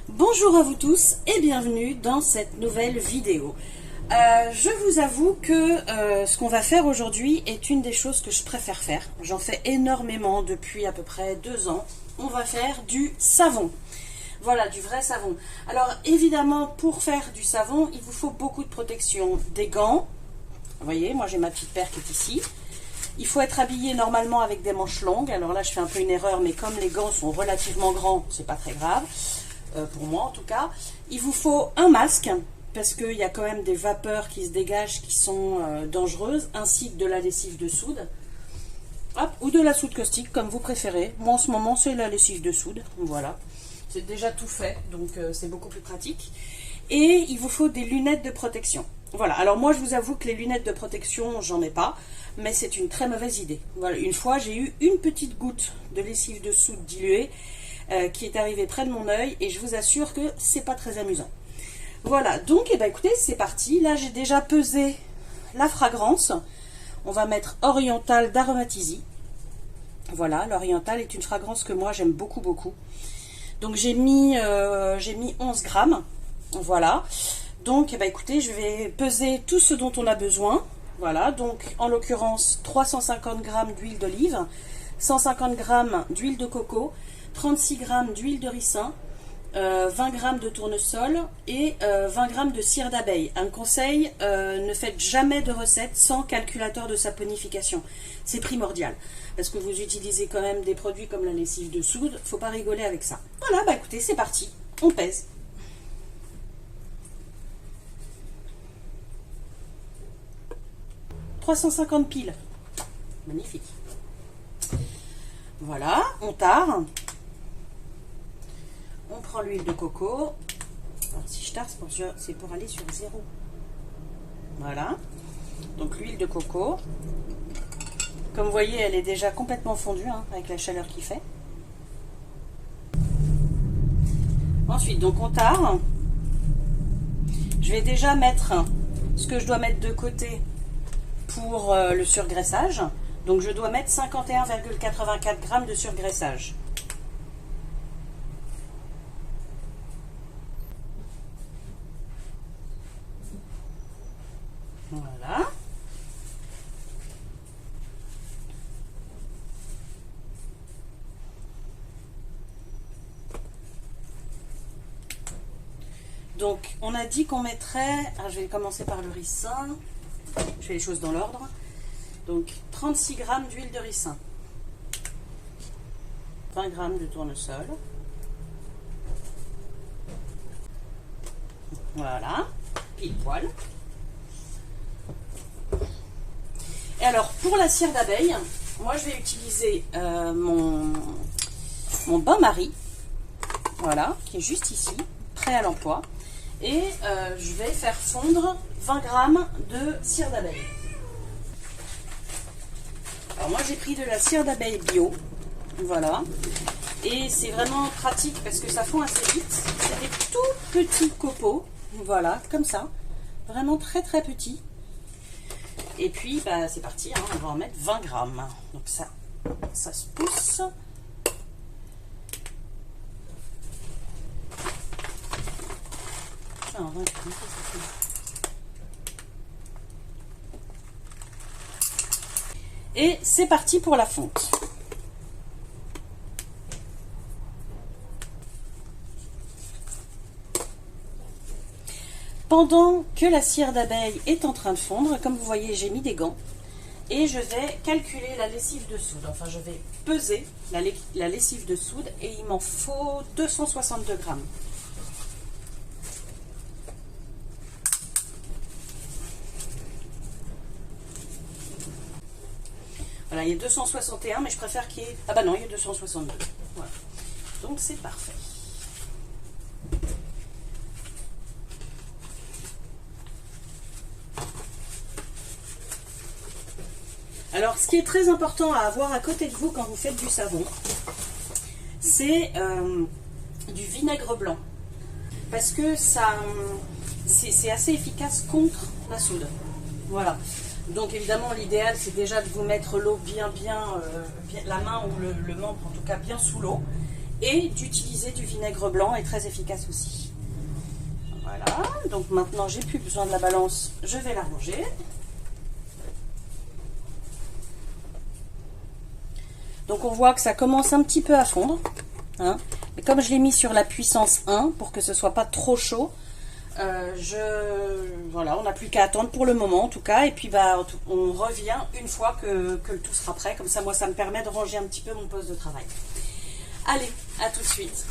Bonjour à vous tous et bienvenue dans cette nouvelle vidéo. Je vous avoue que ce qu'on va faire aujourd'hui est une des choses que je préfère faire. J'en fais énormément depuis à peu près 2 ans. On va faire du savon. Voilà, du vrai savon. Alors évidemment, pour faire du savon, il vous faut beaucoup de protection. Des gants. Vous voyez, moi j'ai ma petite paire qui est ici. Il faut être habillé normalement avec des manches longues. Alors là, je fais un peu une erreur, mais comme les gants sont relativement grands, c'est pas très grave. Pour moi en tout cas. Il vous faut un masque, parce qu'il y a quand même des vapeurs qui se dégagent qui sont dangereuses, ainsi que de la lessive de soude. Hop, ou de la soude caustique, comme vous préférez. Moi en ce moment, c'est la lessive de soude. Voilà. C'est déjà tout fait, donc c'est beaucoup plus pratique. Et il vous faut des lunettes de protection. Voilà, alors moi je vous avoue que les lunettes de protection, j'en ai pas, mais c'est une très mauvaise idée. Voilà, une fois j'ai eu une petite goutte de lessive de soude diluée qui est arrivée près de mon œil et je vous assure que c'est pas très amusant. Voilà, donc eh ben, écoutez, c'est parti. Là j'ai déjà pesé la fragrance. On va mettre Oriental d'Aromatisi. Voilà, l'Oriental est une fragrance que moi j'aime beaucoup beaucoup. Donc j'ai mis 11 grammes. Voilà. Donc, eh ben, écoutez, je vais peser tout ce dont on a besoin. Voilà, donc en l'occurrence 350 g d'huile d'olive, 150 g d'huile de coco, 36 g d'huile de ricin, 20 g de tournesol et 20 g de cire d'abeille. Un conseil, ne faites jamais de recette sans calculateur de saponification. C'est primordial. Parce que vous utilisez quand même des produits comme la lessive de soude. Faut pas rigoler avec ça. Voilà, bah écoutez, c'est parti. On pèse. 350 piles. Magnifique. Voilà, on tare. On prend l'huile de coco. Alors, si je tare, c'est pour aller sur 0. Voilà. Donc l'huile de coco. Comme vous voyez, elle est déjà complètement fondue hein, avec la chaleur qu'il fait. Ensuite, donc on tare. Je vais déjà mettre ce que je dois mettre de côté pour le surgraissage. Donc je dois mettre 51,84 g de surgraissage. Voilà. Donc on a dit qu'on mettrait, alors je vais commencer par le ricin. Je fais les choses dans l'ordre. Donc 36 g d'huile de ricin, 20 g de tournesol. Voilà, pile poil. Et alors pour la cire d'abeille, moi je vais utiliser mon bain-marie, voilà, qui est juste ici, prêt à l'emploi. Et je vais faire fondre 20 g de cire d'abeille. Alors moi j'ai pris de la cire d'abeille bio, voilà, et c'est vraiment pratique parce que ça fond assez vite. C'est des tout petits copeaux, voilà, comme ça, vraiment très très petits. Et puis bah, c'est parti, hein, on va en mettre 20 g. Donc ça se pousse. Ah, 20 g. Et c'est parti pour la fonte. Pendant que la cire d'abeille est en train de fondre, comme vous voyez, j'ai mis des gants et je vais calculer la lessive de soude. Enfin, je vais peser la lessive de soude et il m'en faut 262 g. Voilà, il y a 261, mais je préfère qu'il y ait... Ah bah non, il y a 262. Voilà. Donc c'est parfait. Alors, ce qui est très important à avoir à côté de vous quand vous faites du savon, c'est du vinaigre blanc. Parce que c'est assez efficace contre la soude. Voilà. Donc évidemment l'idéal c'est déjà de vous mettre l'eau bien la main ou le membre en tout cas bien sous l'eau Et d'utiliser du vinaigre blanc est très efficace aussi. Voilà, donc maintenant j'ai plus besoin de la balance, je vais la ranger. Donc on voit que ça commence un petit peu à fondre. Hein. Mais comme je l'ai mis sur la puissance 1 pour que ce soit pas trop chaud, voilà, on n'a plus qu'à attendre pour le moment en tout cas. Et puis bah, on revient une fois que le tout sera prêt. Comme ça, moi, ça me permet de ranger un petit peu mon poste de travail. Allez, à tout de suite.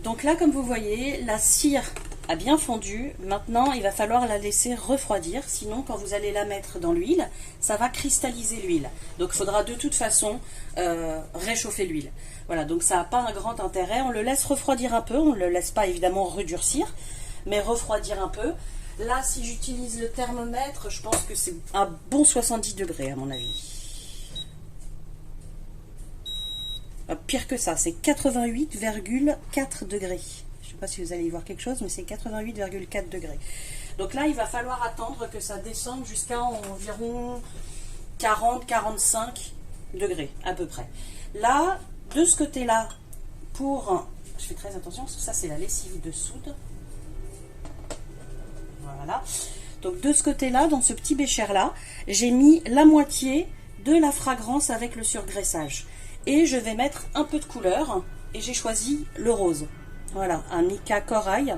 Donc là, comme vous voyez, la cire a bien fondu. Maintenant, il va falloir la laisser refroidir. Sinon, quand vous allez la mettre dans l'huile, ça va cristalliser l'huile. Donc, il faudra de toute façon réchauffer l'huile. Voilà, donc ça n'a pas un grand intérêt. On le laisse refroidir un peu. On ne le laisse pas évidemment redurcir, mais refroidir un peu. Là, si j'utilise le thermomètre, je pense que c'est un bon 70 degrés à mon avis. Pire que ça, c'est 88,4 degrés. Je ne sais pas si vous allez y voir quelque chose, mais c'est 88,4 degrés. Donc là, il va falloir attendre que ça descende jusqu'à environ 40-45 degrés à peu près. Là, de ce côté-là, je fais très attention, parce que ça c'est la lessive de soude. Voilà. Donc de ce côté-là, dans ce petit bécher-là, j'ai mis la moitié de la fragrance avec le surgraissage. Et je vais mettre un peu de couleur, et j'ai choisi le rose. Voilà, un mica corail.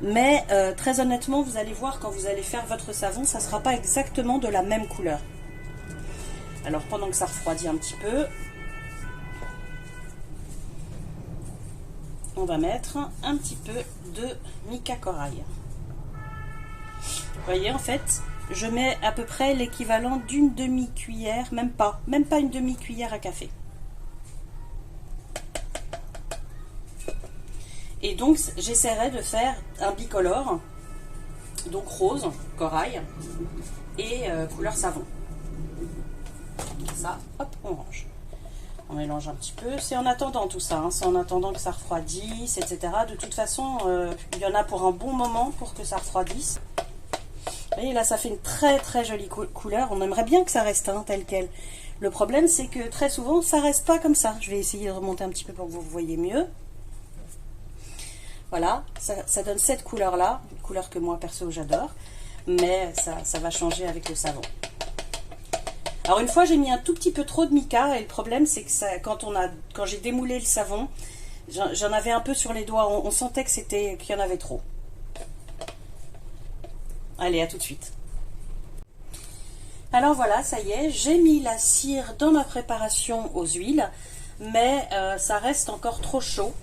Mais très honnêtement, vous allez voir quand vous allez faire votre savon, ça ne sera pas exactement de la même couleur. Alors pendant que ça refroidit un petit peu, on va mettre un petit peu de mica corail. Vous voyez, en fait, je mets à peu près l'équivalent d'une demi-cuillère, même pas une demi-cuillère à café. Et donc, j'essaierai de faire un bicolore, donc rose, corail, et couleur savon. Ça, hop, on range. On mélange un petit peu. C'est en attendant tout ça, hein. C'est en attendant que ça refroidisse, etc. De toute façon, il y en a pour un bon moment pour que ça refroidisse. Vous voyez, là, ça fait une très très jolie couleur. On aimerait bien que ça reste tel quel. Le problème, c'est que très souvent, ça reste pas comme ça. Je vais essayer de remonter un petit peu pour que vous voyez mieux. Voilà, ça donne cette couleur-là, une couleur que moi, perso, j'adore. Mais ça va changer avec le savon. Alors, une fois, j'ai mis un tout petit peu trop de mica. Et le problème, c'est que ça, quand j'ai démoulé le savon, j'en avais un peu sur les doigts. On sentait qu'il y en avait trop. Allez, à tout de suite. Alors voilà, ça y est, j'ai mis la cire dans ma préparation aux huiles, mais ça reste encore trop chaud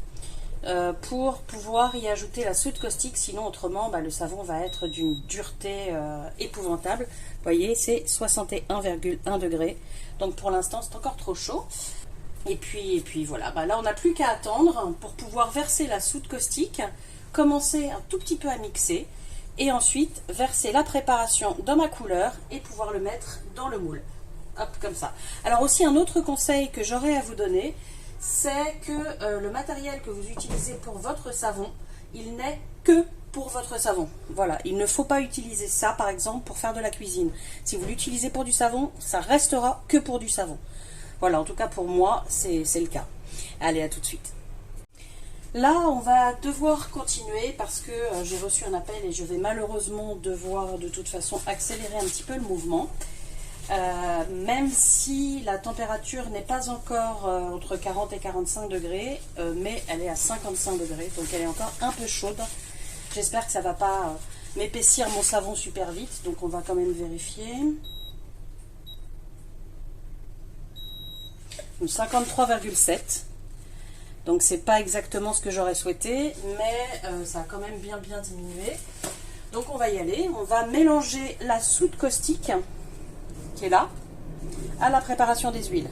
pour pouvoir y ajouter la soude caustique, sinon autrement le savon va être d'une dureté épouvantable. Vous voyez, c'est 61,1 degrés, donc pour l'instant c'est encore trop chaud. Et puis voilà, là on n'a plus qu'à attendre pour pouvoir verser la soude caustique, commencer un tout petit peu à mixer, et ensuite verser la préparation dans ma couleur et pouvoir le mettre dans le moule. Hop, comme ça. Alors aussi un autre conseil que j'aurais à vous donner, c'est que le matériel que vous utilisez pour votre savon, il n'est que pour votre savon. Voilà, il ne faut pas utiliser ça par exemple pour faire de la cuisine. Si vous l'utilisez pour du savon, ça restera que pour du savon. Voilà, en tout cas pour moi, c'est le cas. Allez, à tout de suite. Là, on va devoir continuer parce que j'ai reçu un appel et je vais malheureusement devoir de toute façon accélérer un petit peu le mouvement. Même si la température n'est pas encore entre 40 et 45 degrés, mais elle est à 55 degrés, donc elle est encore un peu chaude. J'espère que ça ne va pas m'épaissir mon savon super vite, donc on va quand même vérifier. 53,7. Donc c'est pas exactement ce que j'aurais souhaité, mais ça a quand même bien diminué. Donc on va y aller, on va mélanger la soude caustique qui est là à la préparation des huiles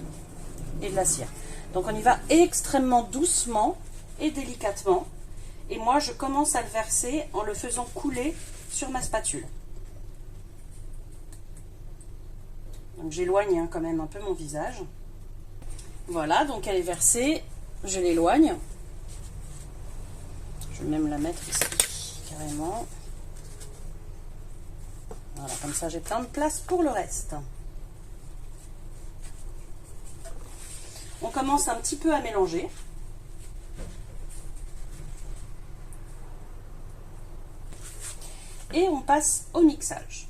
et de la cire. Donc on y va extrêmement doucement et délicatement. Et moi je commence à le verser en le faisant couler sur ma spatule. Donc j'éloigne quand même un peu mon visage. Voilà, donc elle est versée. Je l'éloigne. Je vais même la mettre ici, carrément. Voilà, comme ça j'ai plein de place pour le reste. On commence un petit peu à mélanger. Et on passe au mixage.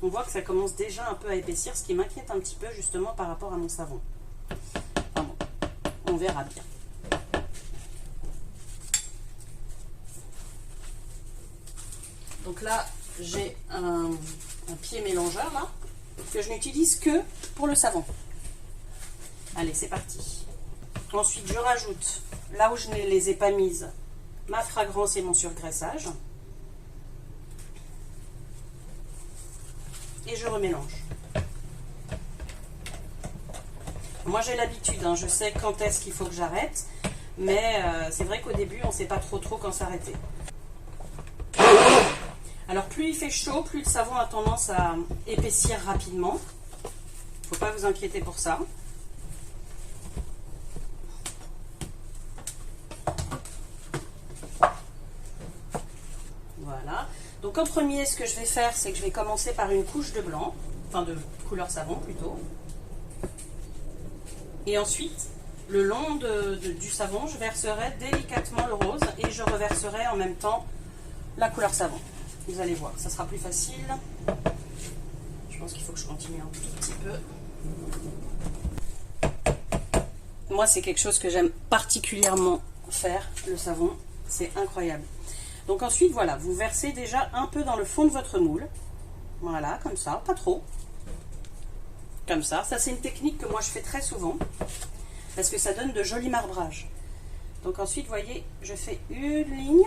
On voit que ça commence déjà un peu à épaissir, ce qui m'inquiète un petit peu justement par rapport à mon savon. Enfin bon, on verra bien. Donc là, j'ai un pied mélangeur là, que je n'utilise que pour le savon. Allez, c'est parti. Ensuite, je rajoute, là où je ne les ai pas mises, ma fragrance et mon surgraissage. Et je remélange. Moi j'ai l'habitude, hein, je sais quand est-ce qu'il faut que j'arrête, mais c'est vrai qu'au début on ne sait pas trop quand s'arrêter. Alors plus il fait chaud, plus le savon a tendance à épaissir rapidement. Il ne faut pas vous inquiéter pour ça. Voilà. Donc en premier, ce que je vais faire, c'est que je vais commencer par une couche de blanc, enfin de couleur savon plutôt. Et ensuite, le long du savon, je verserai délicatement le rose et je reverserai en même temps la couleur savon. Vous allez voir, ça sera plus facile. Je pense qu'il faut que je continue un tout petit peu. Moi, c'est quelque chose que j'aime particulièrement faire, le savon. C'est incroyable. Donc ensuite, voilà, vous versez déjà un peu dans le fond de votre moule. Voilà, comme ça, pas trop. Comme ça. Ça, c'est une technique que moi, je fais très souvent. Parce que ça donne de jolis marbrages. Donc ensuite, vous voyez, je fais une ligne.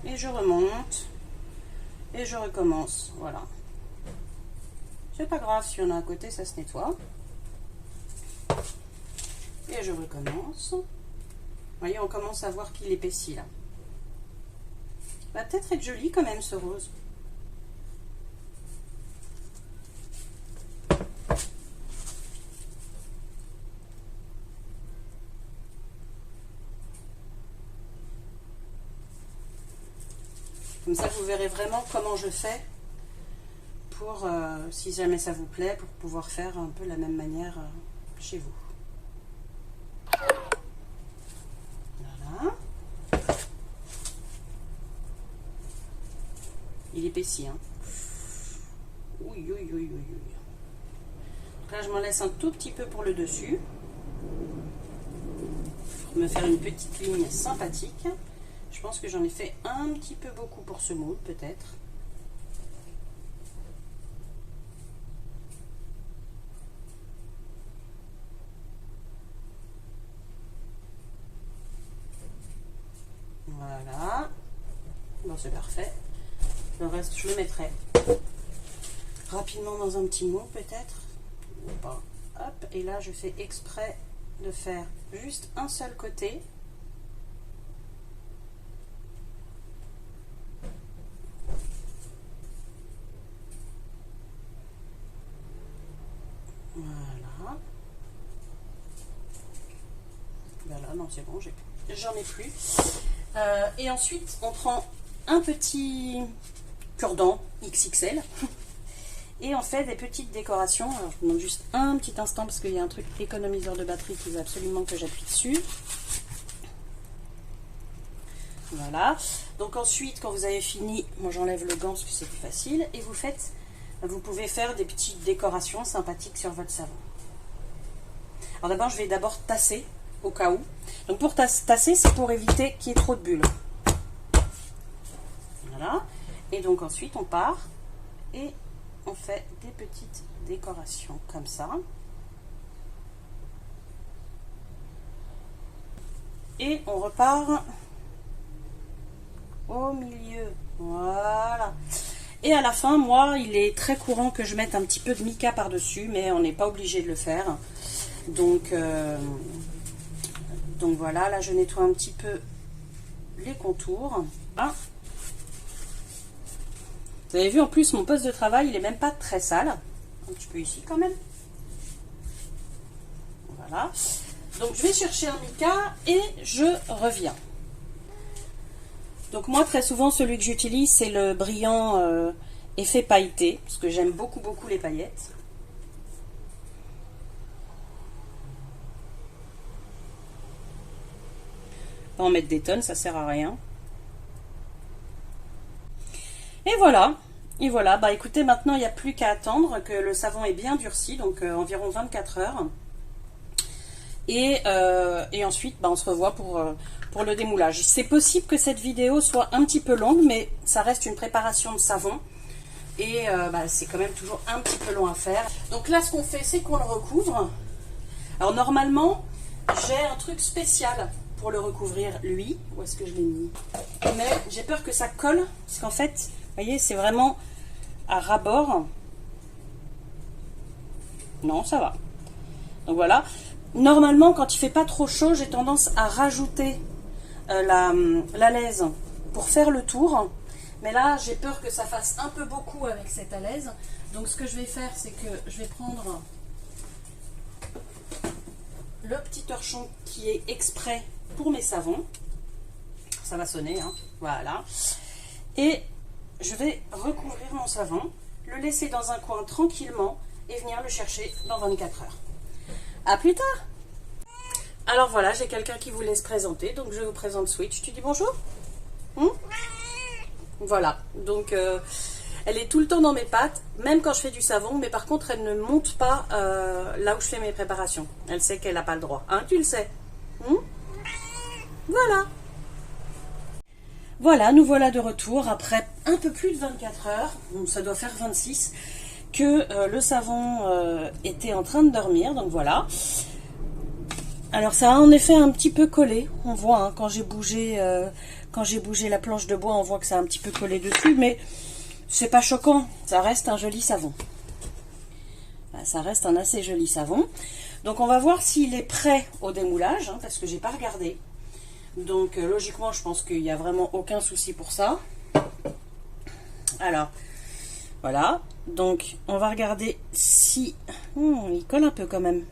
Et je remonte. Et je recommence. Voilà. C'est pas grave, s'il y en a à côté, ça se nettoie. Et je recommence. Vous voyez, on commence à voir qu'il épaissit là. Va peut-être être joli quand même ce rose. Comme ça vous verrez vraiment comment je fais pour, si jamais ça vous plaît, pour pouvoir faire un peu la même manière chez vous. Voilà. Il épaissit, hein. Oui, oui, oui, oui, oui. Donc là, je m'en laisse un tout petit peu pour le dessus. Pour me faire une petite ligne sympathique. Je pense que j'en ai fait un petit peu beaucoup pour ce moule, peut-être. Voilà. Bon, c'est parfait. Le reste, je le mettrai rapidement dans un petit moule, peut-être. Ou pas. Hop. Et là, je fais exprès de faire juste un seul côté. Voilà. Voilà, non, c'est bon, j'en ai plus. Et ensuite, on prend un petit cure-dent XXL et on fait des petites décorations. Alors, je vous demande juste un petit instant parce qu'il y a un truc économiseur de batterie qui veut absolument que j'appuie dessus. Voilà. Donc ensuite, quand vous avez fini, moi j'enlève le gant parce que c'est plus facile et vous pouvez faire des petites décorations sympathiques sur votre savon. Alors d'abord, je vais d'abord tasser au cas où. Donc pour tasser, c'est pour éviter qu'il y ait trop de bulles. Voilà. Et donc ensuite, on part et on fait des petites décorations comme ça. Et on repart au milieu. Voilà. Et à la fin, moi, il est très courant que je mette un petit peu de mica par-dessus, mais on n'est pas obligé de le faire. Donc voilà, là, je nettoie un petit peu les contours. Ah. Vous avez vu, en plus, mon poste de travail, il est même pas très sale. Un petit peu ici, quand même. Voilà. Donc, je vais chercher un mica et je reviens. Donc, moi, très souvent, celui que j'utilise, c'est le brillant effet pailleté, parce que j'aime beaucoup, beaucoup les paillettes. Pas en mettre des tonnes, ça sert à rien. Et voilà. Et voilà, bah écoutez, maintenant il n'y a plus qu'à attendre que le savon est bien durci, donc environ 24 heures. Et ensuite, bah, on se revoit pour le démoulage. C'est possible que cette vidéo soit un petit peu longue, mais ça reste une préparation de savon. Et bah, c'est quand même toujours un petit peu long à faire. Donc là, ce qu'on fait, c'est qu'on le recouvre. Alors normalement, j'ai un truc spécial pour le recouvrir, lui. Où est-ce que je l'ai mis? Mais j'ai peur que ça colle, parce qu'en fait, vous voyez, c'est vraiment à ras-bord. Non, ça va. Donc voilà. Normalement, quand il fait pas trop chaud, j'ai tendance à rajouter la laise pour faire le tour. Mais là, j'ai peur que ça fasse un peu beaucoup avec cette alaise. Donc ce que je vais faire, c'est que je vais prendre le petit torchon qui est exprès pour mes savons. Ça va sonner, hein. Voilà. Et je vais recouvrir mon savon, le laisser dans un coin tranquillement et venir le chercher dans 24 heures. À plus tard. Alors voilà, j'ai quelqu'un qui voulait se présenter, donc je vous présente Switch. Tu dis bonjour? Voilà, donc elle est tout le temps dans mes pattes, même quand je fais du savon, mais par contre elle ne monte pas là où je fais mes préparations. Elle sait qu'elle n'a pas le droit, hein, tu le sais. Voilà. Voilà, nous voilà de retour après un peu plus de 24 heures, donc ça doit faire 26, que le savon était en train de dormir, donc voilà. Alors ça a en effet un petit peu collé, on voit, hein, quand j'ai bougé la planche de bois, on voit que ça a un petit peu collé dessus, mais c'est pas choquant, ça reste un joli savon. Ça reste un assez joli savon. Donc on va voir s'il est prêt au démoulage, hein, parce que j'ai pas regardé. Donc logiquement, je pense qu'il n'y a vraiment aucun souci pour ça. Alors, voilà. Donc on va regarder si... il colle un peu quand même.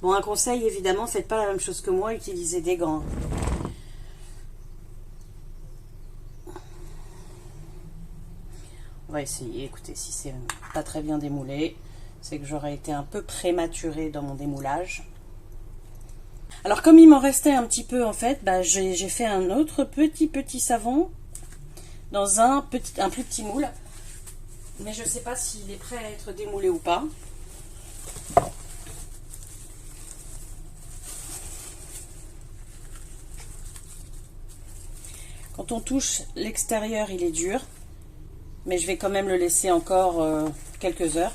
Bon, un conseil, évidemment, faites pas la même chose que moi, utilisez des gants. On va essayer, écoutez, si c'est pas très bien démoulé, c'est que j'aurais été un peu prématurée dans mon démoulage. Alors comme il m'en restait un petit peu en fait, bah, j'ai fait un autre petit savon dans un plus petit moule. Mais je ne sais pas s'il est prêt à être démoulé ou pas. Quand on touche l'extérieur, il est dur. Mais je vais quand même le laisser encore quelques heures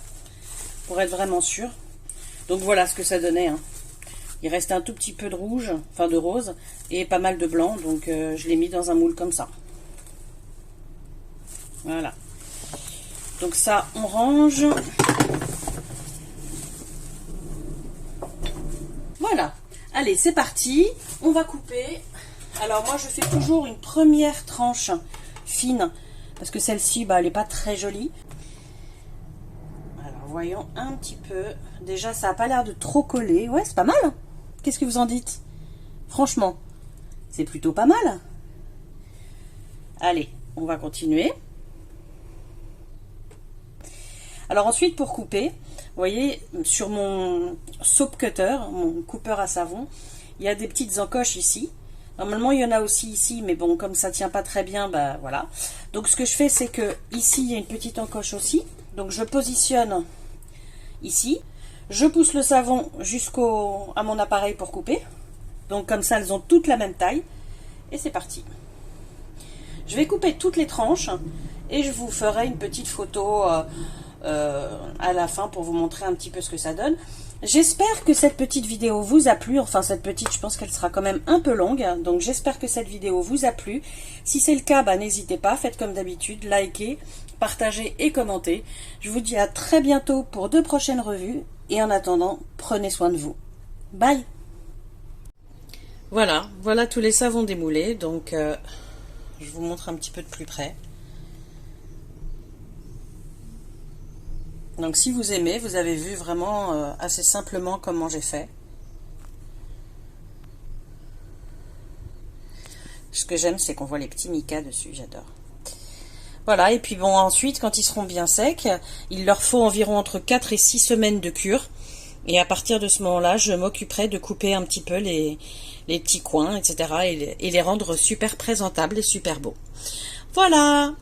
pour être vraiment sûr. Donc voilà ce que ça donnait, hein. Il reste un tout petit peu de rouge, enfin de rose, et pas mal de blanc. Donc je l'ai mis dans un moule comme ça. Voilà. Donc ça, on range. Voilà. Allez, c'est parti. On va couper. Alors moi, je fais toujours une première tranche fine. Parce que celle-ci, bah, elle n'est pas très jolie. Alors, voyons un petit peu. Déjà, ça n'a pas l'air de trop coller. Ouais, c'est pas mal. Qu'est-ce que vous en dites? Franchement, c'est plutôt pas mal. Allez, on va continuer. Alors ensuite, pour couper, vous voyez, sur mon soap cutter, mon coupeur à savon, il y a des petites encoches ici. Normalement, il y en a aussi ici, mais bon, comme ça tient pas très bien, bah voilà. Donc, ce que je fais, c'est que ici, il y a une petite encoche aussi. Donc, je positionne ici. Je pousse le savon à mon appareil pour couper. Donc, comme ça, elles ont toutes la même taille. Et c'est parti. Je vais couper toutes les tranches et je vous ferai une petite photo à la fin pour vous montrer un petit peu ce que ça donne. J'espère que cette petite vidéo vous a plu. Enfin, cette petite, je pense qu'elle sera quand même un peu longue. Donc, j'espère que cette vidéo vous a plu. Si c'est le cas, bah, n'hésitez pas. Faites comme d'habitude. Likez, partagez et commentez. Je vous dis à très bientôt pour de prochaines revues. Et en attendant, prenez soin de vous. Bye! Voilà tous les savons démoulés. Donc, je vous montre un petit peu de plus près. Donc si vous aimez, vous avez vu vraiment assez simplement comment j'ai fait. Ce que j'aime, c'est qu'on voit les petits micas dessus, j'adore. Voilà, et puis bon, ensuite, quand ils seront bien secs, il leur faut environ entre 4 et 6 semaines de cure. Et à partir de ce moment-là, je m'occuperai de couper un petit peu les petits coins, etc. Et les rendre super présentables et super beaux. Voilà!